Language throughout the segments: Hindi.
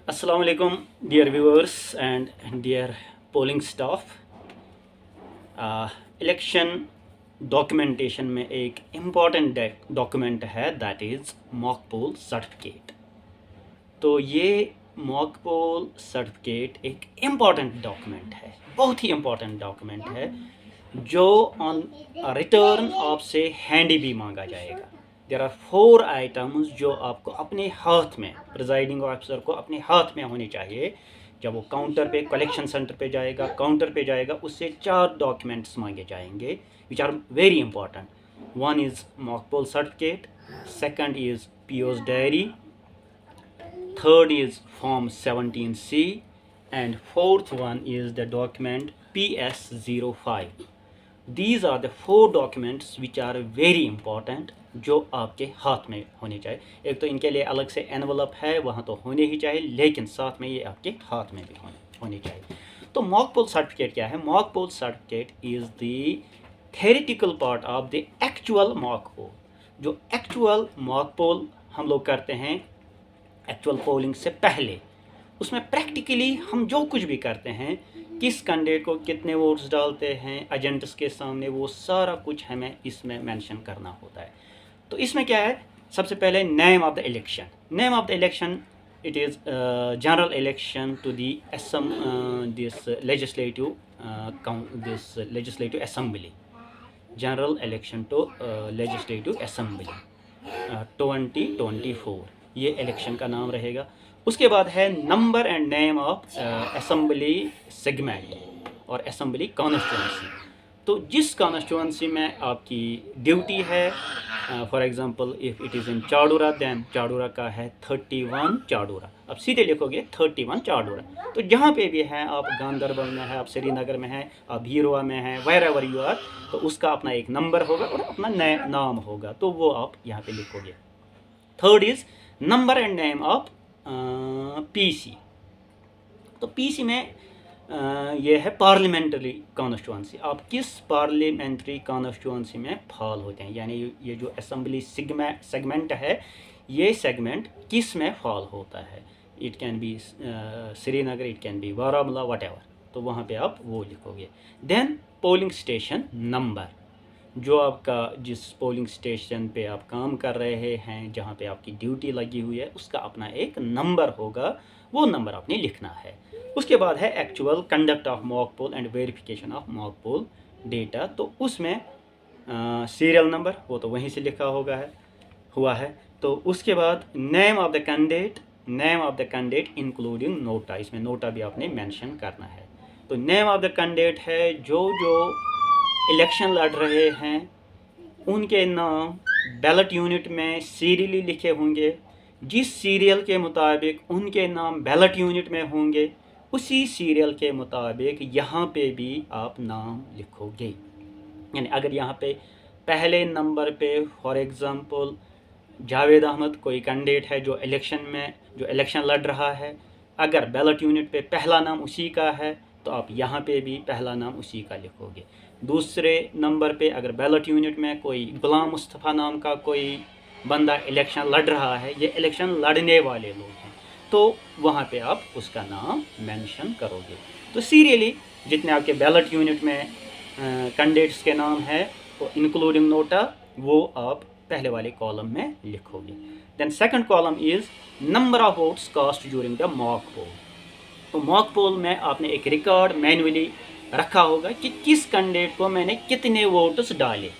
Assalamu alaikum, dear viewers and dear polling staff. Election documentation में एक इम्पॉर्टेंट डॉक्यूमेंट है that is mock poll certificate. तो ये मॉक पोल सर्टिफिकेट एक इम्पॉर्टेंट डॉक्यूमेंट है, बहुत ही इम्पॉर्टेंट डॉक्यूमेंट है जो ऑन रिटर्न आपसे हैंडी भी मांगा जाएगा। देयर आर 4 आइटम्स जो आपको अपने हाथ में, प्रिजाइडिंग ऑफिसर को अपने हाथ में होनी चाहिए। जब वो काउंटर पे, कलेक्शन सेंटर पे जाएगा, काउंटर पे जाएगा, उससे 4 डॉक्यूमेंट्स मांगे जाएंगे which are very important. One is mock poll certificate, second is PO's diary, third is form 17C, and fourth one is the document PS05. These are the 4 documents which are very important जो आपके हाथ में होने चाहिए। एक तो इनके लिए अलग से एनवलप है, वहाँ तो होने ही चाहिए, लेकिन साथ में ये आपके हाथ में भी होने चाहिए। तो मॉक पोल सर्टिफिकेट क्या है? Mock poll certificate is the theoretical part of the actual mock poll. जो एक्चुअल मॉक पोल हम लोग करते हैं एक्चुअल पोलिंग से पहले, उसमें प्रैक्टिकली हम जो कुछ भी करते हैं, किस कैंडिडेट को कितने वोट्स डालते हैं एजेंट्स के सामने, वो सारा कुछ हमें इसमें मेंशन करना होता है। तो इसमें क्या है? सबसे पहले name of the election. Name of the election, it is general election to this legislative assembly, general election to legislative assembly 2024, ये इलेक्शन का नाम रहेगा। उसके बाद है number and name of assembly segment और असेंबली कॉन्स्टिट्यूंसी। तो जिस कॉन्स्टिट्यूंसी में आपकी ड्यूटी है, for example if it is in Chadoora, then Chadoora का है 31 चाडूरा। अब सीधे लिखोगे 31 चाडूरा। तो जहाँ पे भी है, आप गांधरबल में है, आप श्रीनगर में है, आप भीरवा में है, वेर एवर यू आर, तो उसका अपना एक नंबर होगा और अपना नाम होगा, तो वो आप यहाँ पे लिखोगे। Third is number and name of PC. तो पीसी में ये है पार्लियामेंट्री कॉन्स्टिट्यूंसी। आप किस पार्लियामेंट्री कॉन्स्टिट्यूंसी में फॉल होते हैं, यानी ये जो असेंबली सेगमेंट है, ये सेगमेंट किस में फॉल होता है। It can be Srinagar, it can be Baramulla, what ever, तो वहाँ पे आप वो लिखोगे। देन पोलिंग स्टेशन नंबर, जो आपका जिस पोलिंग स्टेशन पे आप काम कर रहे हैं, जहाँ पे आपकी ड्यूटी लगी हुई है, उसका अपना एक नंबर होगा, वो नंबर आपने लिखना है। उसके बाद है actual conduct of mock poll and verification of mock poll data. तो उसमें सीरियल नंबर, वो तो वहीं से लिखा हुआ है। तो उसके बाद name of the candidate, name of the candidate including NOTA, इसमें नोटा भी आपने मेंशन करना है। तो नेम ऑफ द कैंडिडेट है जो इलेक्शन लड़ रहे हैं, उनके नाम बैलेट यूनिट में सीरियली लिखे होंगे। जिस सीरियल के मुताबिक उनके नाम बैलेट यूनिट में होंगे, उसी सीरियल के मुताबिक यहाँ पे भी आप नाम लिखोगे। यानी अगर यहाँ पे पहले नंबर पे फॉर एग्ज़ाम्पल जावेद अहमद कोई कैंडिडेट है जो इलेक्शन लड़ रहा है, अगर बैलेट यूनिट पे पहला नाम उसी का है, तो आप यहाँ पे भी पहला नाम उसी का लिखोगे। दूसरे नंबर पे अगर बैलेट यूनिट में कोई गुलाम मुस्तफ़ा नाम का कोई बंदा इलेक्शन लड़ रहा है, ये इलेक्शन लड़ने वाले लोग हैं, तो वहाँ पे आप उसका नाम मेंशन करोगे। तो सीरियली जितने आपके बैलेट यूनिट में कैंडिडेट्स के नाम है, तो इंक्लूडिंग नोटा, वो आप पहले वाले कॉलम में लिखोगे। Then second column is number of votes cast during the mock poll. तो मॉक पोल में आपने एक रिकॉर्ड मैनुअली रखा होगा कि किस कैंडिडेट को मैंने कितने वोट्स डाले।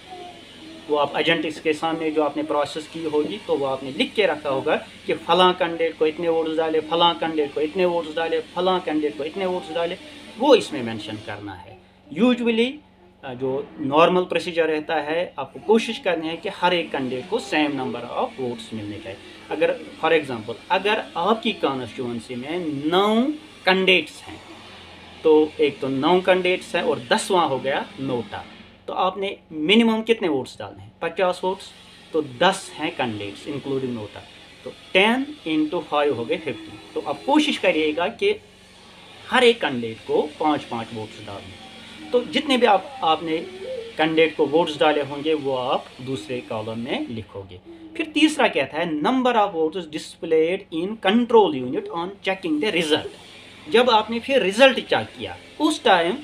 वो आप एजेंट के सामने जो आपने प्रोसेस की होगी, तो वो आपने लिख के रखा होगा कि फ़लाँ कैंडिडेट को इतने वोट्स डाले, फ़लाँ कैंडिडेट को इतने वोट्स डाले, फ़लाँ कैंडिडेट को इतने वोट्स डाले, वो इसमें मेंशन करना है। यूजुअली जो नॉर्मल प्रोसीजर रहता है, आपको कोशिश करनी है कि हर एक कैंडिडेट को सेम नंबर ऑफ वोट्स मिलने चाहिए। अगर फॉर एग्ज़ाम्पल अगर आपकी कॉन्स्टिट्यूंसी में 9 कैंडिडेट्स हैं, तो एक तो 9 कैंडिडेट्स हैं और 10वां हो गया नोटा, तो आपने मिनिमम कितने वोट्स डालने हैं? 50 वोट्स। तो 10 हैं कैंडिडेट्स इंक्लूडिंग नोटा, तो 10 × 5 हो गए 50। तो आप कोशिश करिएगा कि हर एक कैंडिडेट को 5-5 वोट्स डालने। तो जितने भी आपने कैंडिडेट को वोट्स डाले होंगे वो आप दूसरे कॉलम में लिखोगे। फिर तीसरा कहता है number of votes displayed in control unit on checking the result. जब आपने फिर रिजल्ट चेक किया उस टाइम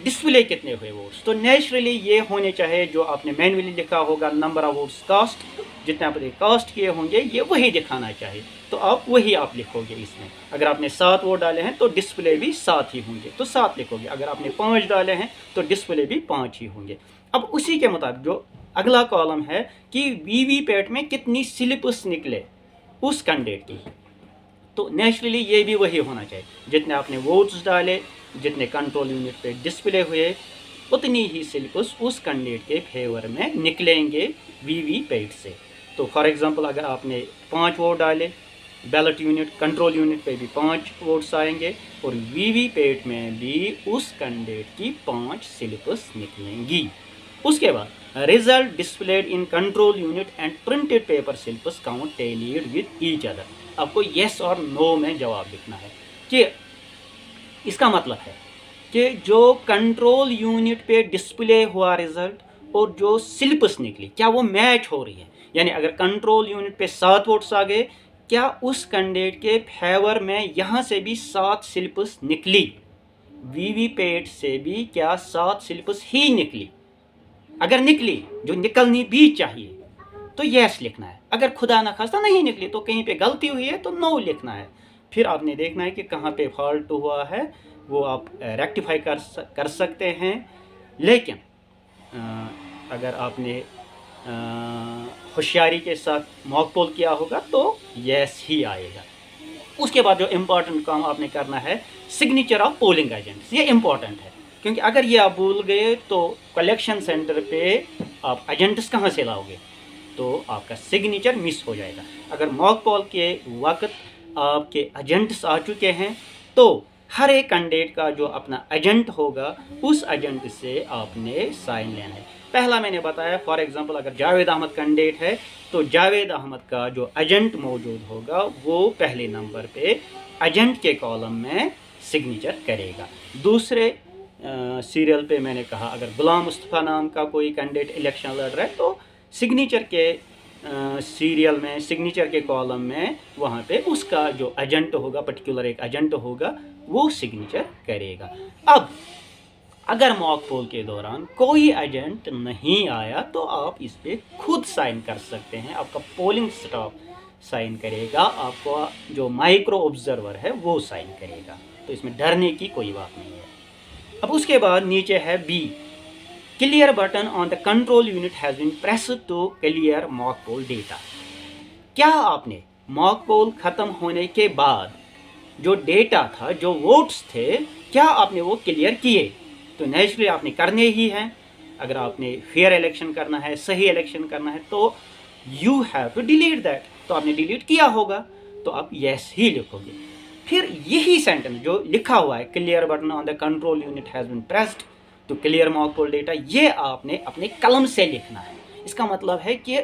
डिस्प्ले कितने हुए वोट्स, तो नेचुरली ये होने चाहिए जो आपने मैनुअली लिखा होगा नंबर ऑफ वोट्स कास्ट, जितने आपने कास्ट किए होंगे ये वही दिखाना चाहिए, तो आप वही आप लिखोगे इसमें। अगर आपने 7 वोट डाले हैं तो डिस्प्ले भी 7 ही होंगे, तो 7 लिखोगे। अगर आपने 5 डाले हैं तो डिस्प्ले भी 5 ही होंगे। अब उसी के मुताबिक जो अगला कॉलम है कि वीवीपैट में कितनी स्लिप्स निकले उस कैंडिडेट की, तो नेचुरली ये भी वही होना चाहिए। जितने आपने वोट्स डाले, जितने कंट्रोल यूनिट पे डिस्प्ले हुए, उतनी ही स्लिप्स उस कैंडिडेट के फेवर में निकलेंगे वीवीपैट से। तो फॉर एग्जांपल अगर आपने 5 वोट डाले, बैलेट यूनिट कंट्रोल यूनिट पे भी 5 वोट्स आएंगे और वीवीपैट में भी उस कैंडिडेट की 5 स्लिप्स निकलेंगी। उसके बाद result displayed in control unit and printed paper slips count tallied with each other. आपको येस और नो में जवाब लिखना है कि इसका मतलब है कि जो कंट्रोल यूनिट पे डिस्प्ले हुआ रिजल्ट और जो स्लिप्स निकली क्या वो मैच हो रही है। यानी अगर कंट्रोल यूनिट पे 7 वोट्स आ गए, क्या उस कैंडिडेट के फेवर में यहाँ से भी 7 स्लिप्स निकली, वीवीपैट से भी क्या 7 स्लिप्स ही निकली। अगर निकली जो निकलनी भी चाहिए तो यस लिखना है। अगर खुदा ना खास्ता नहीं निकली तो कहीं पे गलती हुई है तो नो लिखना है। फिर आपने देखना है कि कहाँ पे फॉल्ट हुआ है, वो आप रेक्टिफाई कर सकते हैं। लेकिन अगर आपने होशियारी के साथ मॉक पोल किया होगा तो यस ही आएगा। उसके बाद जो इम्पोर्टेंट काम आपने करना है सिग्नेचर ऑफ पोलिंग एजेंट्स। ये इम्पोर्टेंट है क्योंकि अगर ये आप भूल गए तो कलेक्शन सेंटर पे आप एजेंट्स कहाँ से लाओगे, तो आपका सिग्नेचर मिस हो जाएगा। अगर मॉक पोल के वक्त आपके एजेंट्स आ चुके हैं तो हर एक कैंडिडेट का जो अपना एजेंट होगा उस एजेंट से आपने साइन लेना है। पहला मैंने बताया फॉर एग्जांपल अगर जावेद अहमद कैंडिडेट है तो जावेद अहमद का जो एजेंट मौजूद होगा वो पहले नंबर पे एजेंट के कॉलम में सिग्नेचर करेगा। दूसरे सीरियल पे मैंने कहा अगर गुलाम मुस्तफ़ा नाम का कोई कैंडिडेट इलेक्शन लड़ रहा है तो सिग्नेचर के सीरियल में सिग्नेचर के कॉलम में वहाँ पे उसका जो एजेंट होगा, पर्टिकुलर एक एजेंट होगा, वो सिग्नेचर करेगा। अब अगर मॉक पोल के दौरान कोई एजेंट नहीं आया तो आप इस पर खुद साइन कर सकते हैं। आपका पोलिंग स्टाफ साइन करेगा, आपका जो माइक्रो ऑब्जर्वर है वो साइन करेगा। तो इसमें डरने की कोई बात नहीं है। अब उसके बाद नीचे है B, clear button on the control unit has been pressed to clear mock poll data. क्या आपने मॉक पोल ख़त्म होने के बाद जो डेटा था, जो वोट्स थे, क्या आपने वो क्लियर किए? तो नेचुरली आपने करने ही हैं। अगर आपने फेयर इलेक्शन करना है, सही इलेक्शन करना है तो you have to delete that. तो आपने डिलीट किया होगा तो आप येस ही लिखोगे। फिर यही सेंटेंस जो लिखा हुआ है clear button on the control unit has been pressed to clear mock poll data, ये आपने अपने कलम से लिखना है। इसका मतलब है कि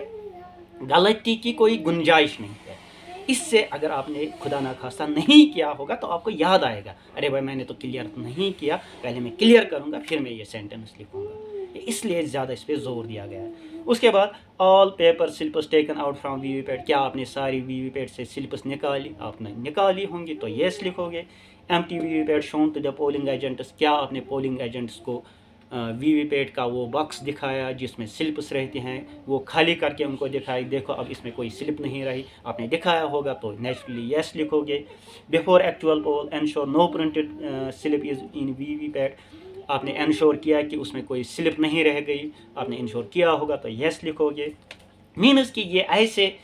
गलती की कोई गुंजाइश नहीं है। इससे अगर आपने खुदा ना खास्ता नहीं किया होगा तो आपको याद आएगा, अरे भाई मैंने तो क्लियर नहीं किया, पहले मैं क्लियर करूँगा फिर मैं ये सेंटेंस लिखूँगा। इसलिए ज़्यादा इस पर जोर दिया गया है। उसके बाद all paper slips taken out from VVPAT, क्या आपने सारी वीवीपैट से स्लिप्स निकाली? आपने निकाली होंगी तो येस लिखोगे। Empty VVPAT shown to the polling agents, क्या आपने पोलिंग एजेंट्स को वीवीपैट का वो बॉक्स दिखाया जिसमें स्लिप्स रहती हैं, वो खाली करके उनको दिखाई, देखो अब इसमें कोई स्लिप नहीं रही, आपने दिखाया होगा तो नेचुरली येस लिखोगे। Before actual poll ensure no printed slip is in VVPAT, आपने इंश्योर किया कि उसमें कोई स्लिप नहीं रह गई, आपने इंश्योर किया होगा तो येस लिखोगे। मीन्स कि ये ऐसे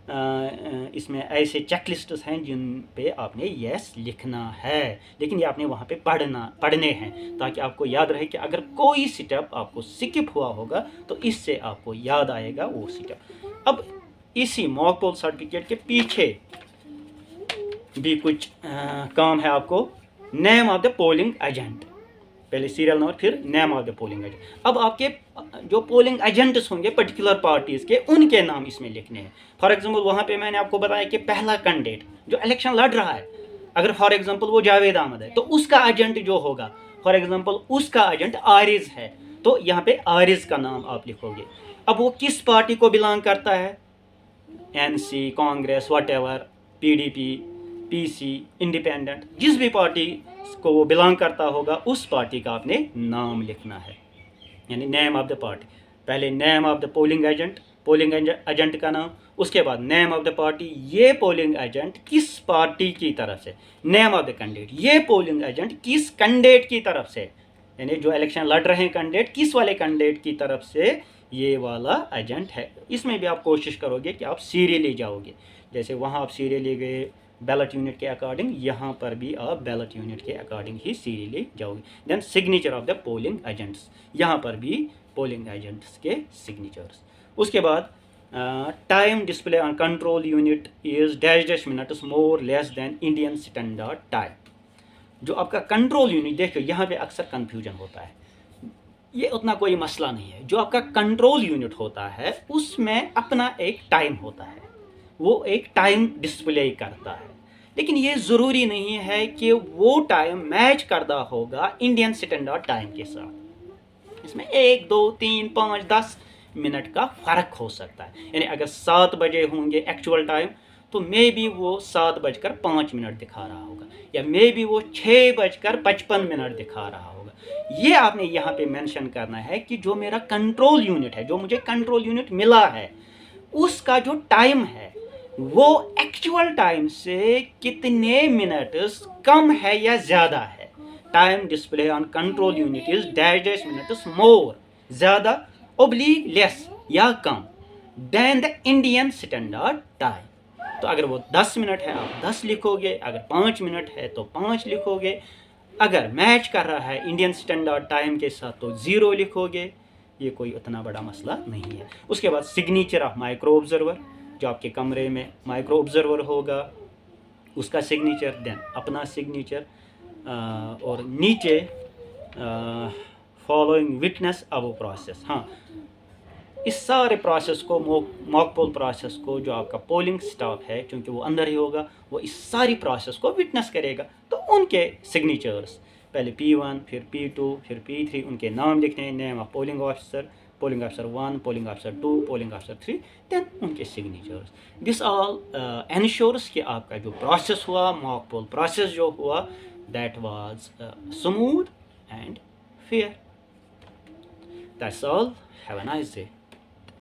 इसमें ऐसे चेकलिस्ट्स हैं जिन पे आपने येस लिखना है, लेकिन ये आपने वहाँ पे पढ़ने हैं ताकि आपको याद रहे कि अगर कोई स्टेप आपको स्किप हुआ होगा तो इससे आपको याद आएगा वो स्टेप। अब इसी मॉक पोल सर्टिफिकेट के पीछे भी कुछ काम है आपको। Name of the polling agent, पहले सीरियल नंबर फिर name of the polling agent. अब आपके जो पोलिंग एजेंट्स होंगे पर्टिकुलर पार्टीज़ के, उनके नाम इसमें लिखने हैं। फॉर एग्जांपल वहाँ पे मैंने आपको बताया कि पहला कैंडिडेट जो इलेक्शन लड़ रहा है, अगर फॉर एग्जांपल वो जावेद अहमद है तो उसका एजेंट जो होगा फॉर एग्जांपल उसका एजेंट आरिज है, तो यहाँ पे आरिज का नाम आप लिखोगे। अब वो किस पार्टी को बिलोंग करता है, NC, Congress, whatever, PDP, PC, independent, जिस भी पार्टी को वो बिलोंग करता होगा उस पार्टी का आपने नाम लिखना है, यानी नेम ऑफ द पार्टी। पहले name of the polling agent का नाम, उसके बाद नेम ऑफ द पार्टी, ये पोलिंग एजेंट किस पार्टी की तरफ से, नेम ऑफ द कैंडिडेट, ये पोलिंग एजेंट किस कैंडिडेट की तरफ से, यानी जो इलेक्शन लड़ रहे हैं कैंडिडेट, किस वाले कैंडिडेट की तरफ से ये वाला एजेंट है। इसमें भी आप कोशिश करोगे कि आप सीरियली जाओगे, जैसे वहाँ आप सीरियली गए बैलेट यूनिट के अकॉर्डिंग, यहाँ पर भी आप बैलेट यूनिट के अकॉर्डिंग ही सीरियली जाओगे। Then signature of the polling agents, यहाँ पर भी पोलिंग एजेंट्स के सिग्नेचर्स। उसके बाद time display on control unit is dash dash minutes more less than Indian standard time. जो आपका कंट्रोल यूनिट, देखो यहाँ पे अक्सर कन्फ्यूजन होता है, ये उतना कोई मसला नहीं है। जो आपका कंट्रोल यूनिट होता है उसमें अपना एक टाइम होता है, वो एक टाइम डिस्प्ले करता है, लेकिन ये ज़रूरी नहीं है कि वो टाइम मैच करता होगा इंडियन स्टैंडर्ड टाइम के साथ। इसमें 1, 2, 3, 5, 10 मिनट का फ़र्क हो सकता है। यानी अगर 7 बजे होंगे एक्चुअल टाइम, तो मे बी वो 7:05 दिखा रहा होगा, या मे बी वो 6:55 दिखा रहा होगा। ये आपने यहाँ पे मेंशन करना है कि जो मेरा कंट्रोल यूनिट है, जो मुझे कंट्रोल यूनिट मिला है, उसका जो टाइम है वो एक्चुअल टाइम से कितने मिनट्स कम है या ज़्यादा है। Time display on control unit is dash dash minutes more, ज़्यादा, ओब्लिक लेस या कम, then the Indian standard time. तो अगर वो 10 मिनट है आप 10 लिखोगे, अगर 5 मिनट है तो 5 लिखोगे, अगर मैच कर रहा है इंडियन स्टैंडर्ड टाइम के साथ तो 0 लिखोगे। ये कोई उतना बड़ा मसला नहीं है। उसके बाद सिग्नेचर ऑफ माइक्रो ऑब्जर्वर, जो आपके कमरे में माइक्रो ऑब्जर्वर होगा उसका सिग्नेचर, देन अपना सिग्नेचर, और नीचे फॉलोइंग विटनेस अब प्रोसेस। हाँ, इस सारे प्रोसेस को, मॉक पोल प्रोसेस को, जो आपका पोलिंग स्टाफ है क्योंकि वो अंदर ही होगा, वो इस सारी प्रोसेस को विटनेस करेगा। तो उनके सिग्नेचर्स, पहले P1, फिर P2, फिर P3, उनके नाम लिखने हैं, name of polling officer 1, polling officer 2, polling officer 3, then उनके सिग्नेचर्स। दिस ऑल एंश्योर्स कि आपका जो प्रोसेस हुआ, मॉक पोल प्रोसेस जो हुआ, that was smooth and fair. That's all. Have a nice day.